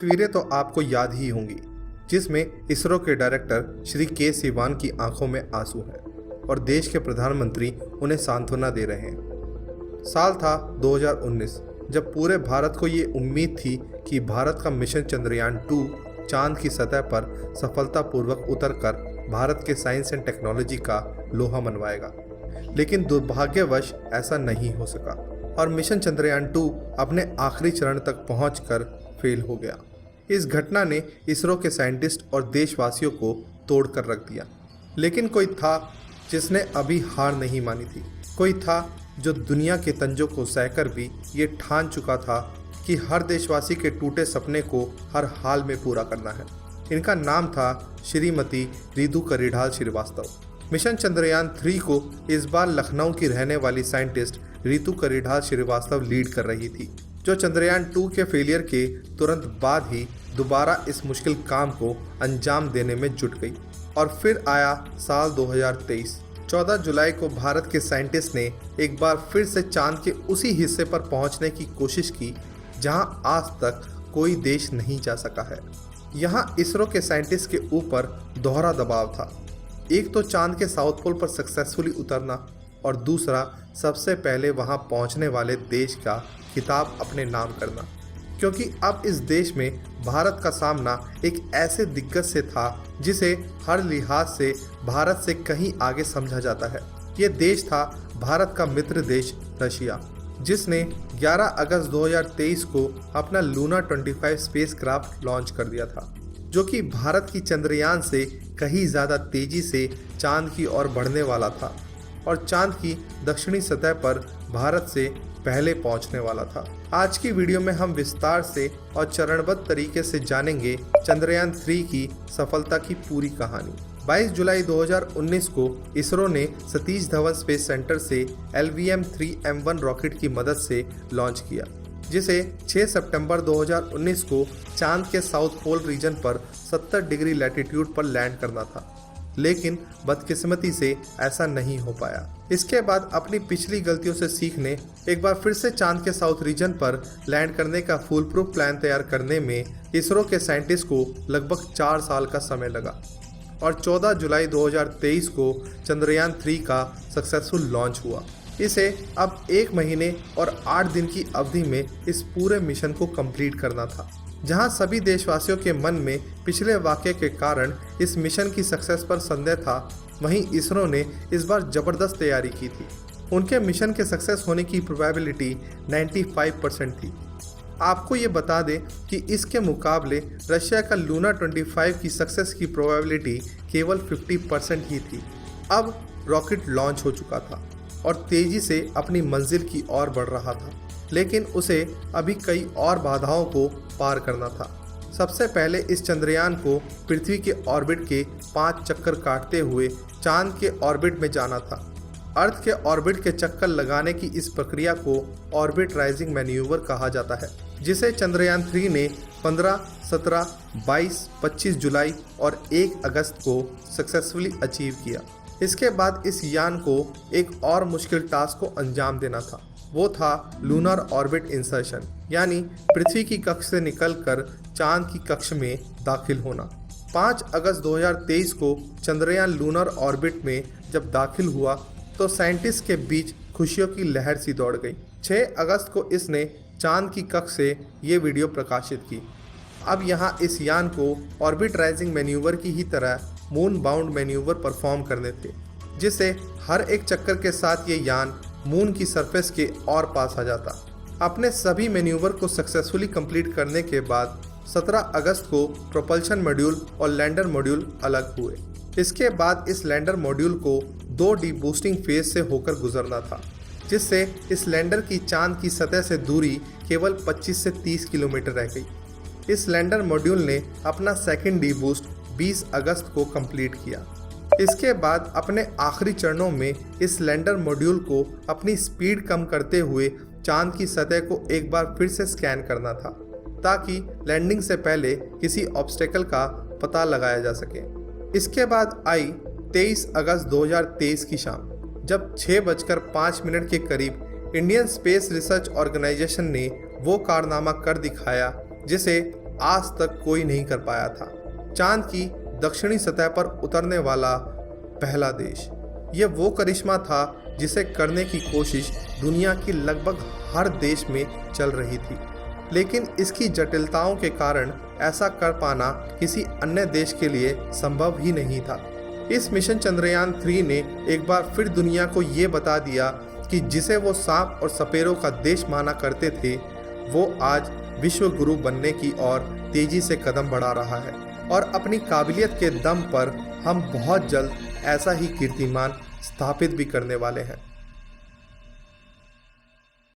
तस्वीरें तो आपको याद ही होंगी, जिसमें इसरो के डायरेक्टर श्री के सिवान की आंखों में आंसू हैं और देश के प्रधानमंत्री उन्हें सांत्वना दे रहे हैं। साल था 2019, जब पूरे भारत को ये उम्मीद थी कि भारत का मिशन चंद्रयान 2 चांद की सतह पर सफलतापूर्वक उतरकर भारत के साइंस एंड टेक्नोलॉजी का लोहा मनवाएगा। लेकिन दुर्भाग्यवश ऐसा नहीं हो सका और मिशन चंद्रयान 2 अपने आखिरी चरण तक पहुंचकर फेल हो गया। इस घटना ने इसरो के साइंटिस्ट और देशवासियों को तोड़ कर रख दिया। लेकिन कोई था जिसने अभी हार नहीं मानी थी। कोई था जो दुनिया के तंजों को सहकर भी ये ठान चुका था कि हर देशवासी के टूटे सपने को हर हाल में पूरा करना है। इनका नाम था श्रीमती रितु करिढाल श्रीवास्तव। मिशन चंद्रयान 3 को इस बार लखनऊ की रहने वाली साइंटिस्ट रितु करिढाल श्रीवास्तव लीड कर रही थी, जो चंद्रयान 2 के फेलियर के तुरंत बाद ही दोबारा इस मुश्किल काम को अंजाम देने में जुट गई। और फिर आया साल 2023। 14 जुलाई को भारत के साइंटिस्ट ने एक बार फिर से चांद के उसी हिस्से पर पहुंचने की कोशिश की जहां आज तक कोई देश नहीं जा सका है। यहां इसरो के साइंटिस्ट के ऊपर दोहरा दबाव था। एक तो चांद के साउथ पोल पर सक्सेसफुली उतरना और दूसरा सबसे पहले वहां पहुंचने वाले देश का खिताब अपने नाम करना, क्योंकि अब इस देश में भारत का सामना एक ऐसे दिग्गज से था जिसे हर लिहाज से भारत से कहीं आगे समझा जाता है। ये देश था भारत का मित्र देश रशिया, जिसने 11 अगस्त 2023 को अपना लूना 25 स्पेसक्राफ्ट लॉन्च कर दिया था, जो कि भारत की चंद्रयान से कहीं ज़्यादा तेजी से चांद की ओर बढ़ने वाला था और चांद की दक्षिणी सतह पर भारत से पहले पहुंचने वाला था। आज की वीडियो में हम विस्तार से और चरणबद्ध तरीके से जानेंगे चंद्रयान 3 की सफलता की पूरी कहानी। 22 जुलाई 2019 को इसरो ने सतीश धवन स्पेस सेंटर से LVM-3M1 रॉकेट की मदद से लॉन्च किया, जिसे 6 सितंबर 2019 को चांद के साउथ पोल रीजन पर 70 डिग्री लैटिट्यूड पर लैंड करना था। लेकिन बदकिस्मती से ऐसा नहीं हो पाया। इसके बाद अपनी पिछली गलतियों से सीखने एक बार फिर से चांद के साउथ रीजन पर लैंड करने का फुल प्रूफ प्लान तैयार करने में इसरो के साइंटिस्ट को लगभग 4 साल का समय लगा और 14 जुलाई 2023 को चंद्रयान 3 का सक्सेसफुल लॉन्च हुआ। इसे अब 1 महीने और 8 दिन की अवधि में इस पूरे मिशन को कंप्लीट करना था। जहां सभी देशवासियों के मन में पिछले वाक़ये के कारण इस मिशन की सक्सेस पर संदेह था, वहीं इसरो ने इस बार ज़बरदस्त तैयारी की थी। उनके मिशन के सक्सेस होने की प्रोबेबिलिटी 95% थी। आपको ये बता दें कि इसके मुकाबले रशिया का लूना 25 की सक्सेस की प्रोबेबिलिटी केवल 50% ही थी। अब रॉकेट लॉन्च हो चुका था और तेज़ी से अपनी मंजिल की ओर बढ़ रहा था, लेकिन उसे अभी कई और बाधाओं को पार करना था। सबसे पहले इस चंद्रयान को पृथ्वी के ऑर्बिट के 5 चक्कर काटते हुए चांद के ऑर्बिट में जाना था। अर्थ के ऑर्बिट के चक्कर लगाने की इस प्रक्रिया को ऑर्बिट राइजिंग मैन्यूवर कहा जाता है, जिसे चंद्रयान 3 ने 15, 17, 22, 25 जुलाई और 1 अगस्त को सक्सेसफुली अचीव किया। इसके बाद इस यान को एक और मुश्किल टास्क को अंजाम देना था। वो था लूनर ऑर्बिट इंसर्शन, यानी पृथ्वी की कक्ष से निकलकर चांद की कक्ष में दाखिल होना। 5 अगस्त 2023 को चंद्रयान लूनर ऑर्बिट में जब दाखिल हुआ तो साइंटिस्ट के बीच खुशियों की लहर सी दौड़ गई। 6 अगस्त को इसने चांद की कक्ष से ये वीडियो प्रकाशित की। अब यहाँ इस यान को ऑर्बिट राइजिंग मैन्यूवर की ही तरह मून बाउंड मैन्यूवर परफॉर्म करने थे, जिससे हर एक चक्कर के साथ ये यान मून की सरफेस के और पास आ जाता। अपने सभी मैन्यूवर को सक्सेसफुली कंप्लीट करने के बाद 17 अगस्त को प्रोपल्शन मॉड्यूल और लैंडर मॉड्यूल अलग हुए। इसके बाद इस लैंडर मॉड्यूल को 2 डीबूस्टिंग फेज से होकर गुजरना था, जिससे इस लैंडर की चांद की सतह से दूरी केवल 25 से 30 किलोमीटर रह गई। इस लैंडर मॉड्यूल ने अपना सेकेंड डीबूस्ट 20 अगस्त को कंप्लीट किया। इसके बाद अपने आखिरी चरणों में इस लैंडर मॉड्यूल को अपनी स्पीड कम करते हुए चांद की सतह को एक बार फिर से स्कैन करना था, ताकि लैंडिंग से पहले किसी ऑब्स्टेकल का पता लगाया जा सके। इसके बाद आई 23 अगस्त 2023 की शाम, जब 6:05 के करीब इंडियन स्पेस रिसर्च ऑर्गेनाइजेशन ने वो कारनामा कर दिखाया जिसे आज तक कोई नहीं कर पाया था। चांद की दक्षिणी सतह पर उतरने वाला पहला देश। यह वो करिश्मा था जिसे करने की कोशिश दुनिया की लगभग हर देश में चल रही थी, लेकिन इसकी जटिलताओं के कारण ऐसा कर पाना किसी अन्य देश के लिए संभव ही नहीं था। इस मिशन चंद्रयान 3 ने एक बार फिर दुनिया को ये बता दिया कि जिसे वो सांप और सपेरों का देश माना करते थे, वो आज विश्व गुरु बनने की ओर तेजी से कदम बढ़ा रहा है और अपनी काबिलियत के दम पर हम बहुत जल्द ऐसा ही कीर्तिमान स्थापित भी करने वाले हैं।